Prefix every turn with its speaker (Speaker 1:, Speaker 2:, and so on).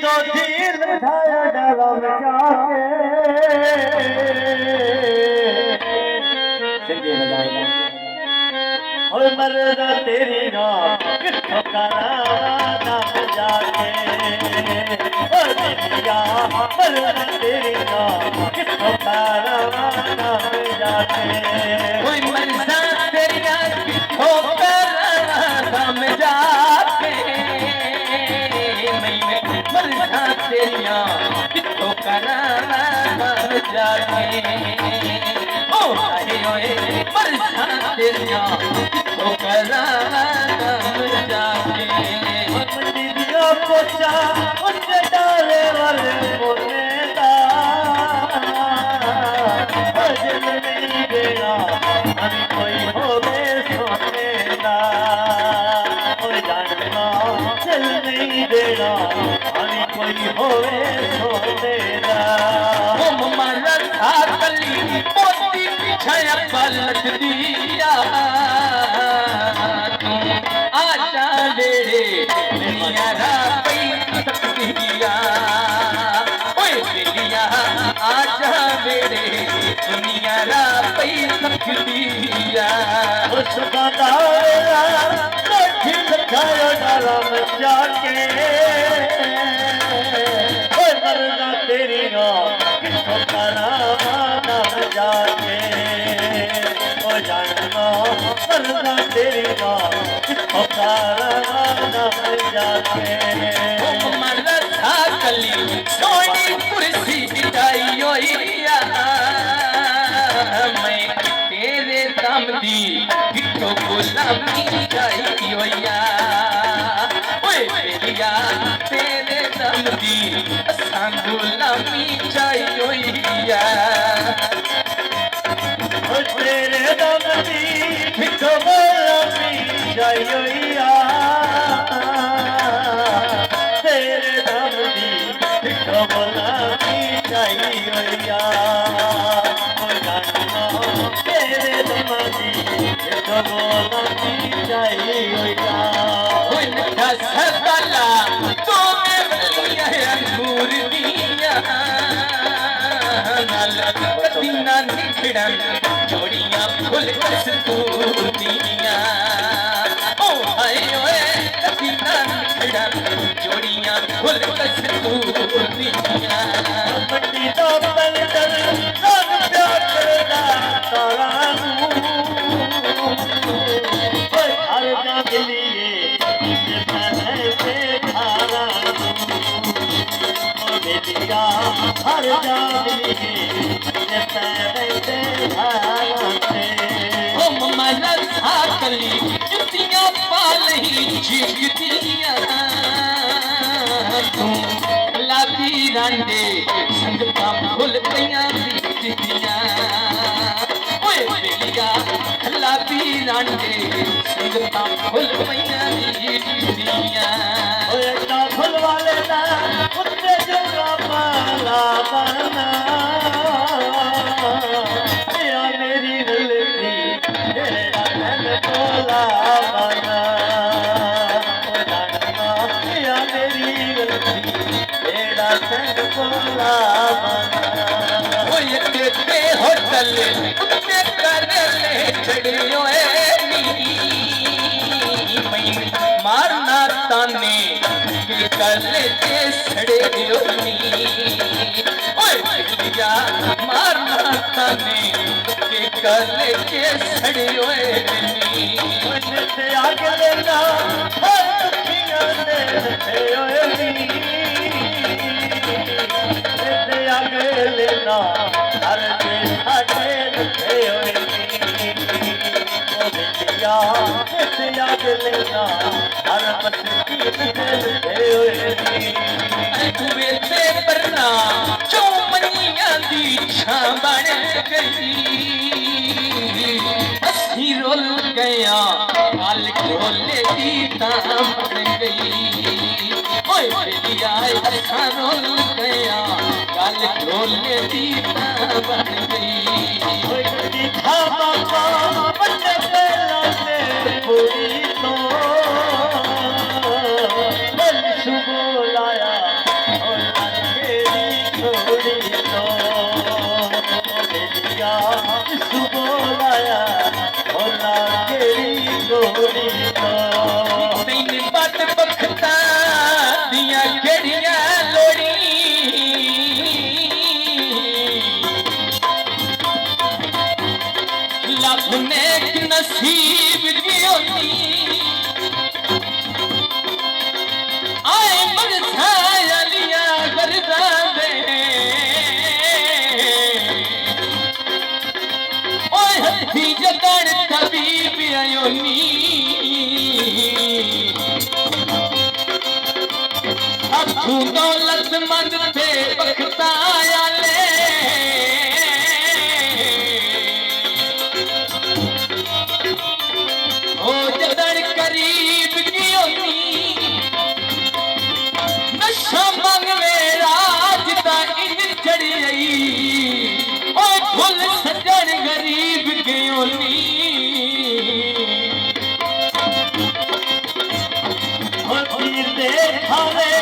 Speaker 1: तो दिल धाया डरम जाके सिंधी बजाएगा और मरदा तेरी रात किथों कराना नाम जाके ओ दिलिया मरदा तेरी रात किथों कराना नाम जाके
Speaker 2: ओए मरदा तेरी रात किथों कराना नाम जाके मरदा तेरी रात किथों कराना नाम जाके ओ हाय ओए मरदा तेरी रात किथों कराना नाम जाके
Speaker 1: मंडी दिया पोचा उनके डाले वाले बोले दा भजन नहीं देना हम कोई होवे सोने दा ओ जानना चल नहीं देना हम कोई होवे सोने दा
Speaker 2: ओ मरद आकली मोती छाया पलट दिया तू आजा बेड़े दुनिया रा पई दिया ओए दिलिया आजा बेड़े दुनिया रा पई दिया
Speaker 1: उस बादारा लठी लखायो डाला में जाके ओए मरना तेरी रात किथों कराना नाम जाके ओ जानना मरना तेरी रात किथों कराना नाम जाके
Speaker 2: ओ मरद आकली सोनी कुर्सी बिठाई होइया मैं तेरे दम दी किथों गुलामी जाई होइया ओए तेरिया तेरे दम दी असां गुलामी जाई होइया
Speaker 1: ओ तेरे दम दी किथों गुलामी जाई होइया तेरे दम दी किथों गुलामी जाई होइया ओ जानना तेरे दम दी किथों गुलामी जाई होइया
Speaker 2: ओए नठा सताला तो मेवलिया अंगूर दिया नाल कदी ना निखड़न जोड़ियां फुल कस्तूर दिया ओ हाय ओए कदी ना निखड़न जोड़ियां फुल कस्तूर दिया
Speaker 1: मंडी तो बलदर रंग प्यार करदा तारा ओए हर जा दिलिए इस पहले से धारा ओ दिलिया हर जा दिलिए इस पहले से धारा
Speaker 2: ओ ममनत आकली जुतियां पालही झिझकतियां तू लाती रांडे संगता फुल पईयां दिखदियां ओए बेलिया लाती रांडे संगता फुल पईयां दिखदियां
Speaker 1: ओए ता फुल वाले ना उत्ते जगा माला बना या मेरी रलती तेरा मन बोला बना ओ जानना या मेरी रलती तेरा मन बोला बना
Speaker 2: ओए ते होटल उत्ते कर ले चढ़ियो नी मैं मारना ताने के कर ते सड़े नी ओए बिटिया मारना ताने के कर ते सड़े नी
Speaker 1: मन से आगे लेना हर दुखियां ने ओए नी से आगे लेना हर के साडे लखे ओए नी ओ बिटिया से आगे लेना हर मस्ती में लखे ओए नी
Speaker 2: तुवे ते परना चौमनियां दी छां बन गई असी रोल गया काल ढोले दी तां बन गई ओए बेलिया असा रोल गया काल ढोले दी तां बन गई
Speaker 1: ओए कदी था बाबा बच्चे लाते पूरी तो बल सुबह लाया
Speaker 2: तू दौलत मंद थे बख्ताया ले ओ जदड़ करीब की होनी नशा मंगवे राजदा इन चढ़ी आई ओ भुल सजन गरीब की होनी
Speaker 1: पीर दे खावे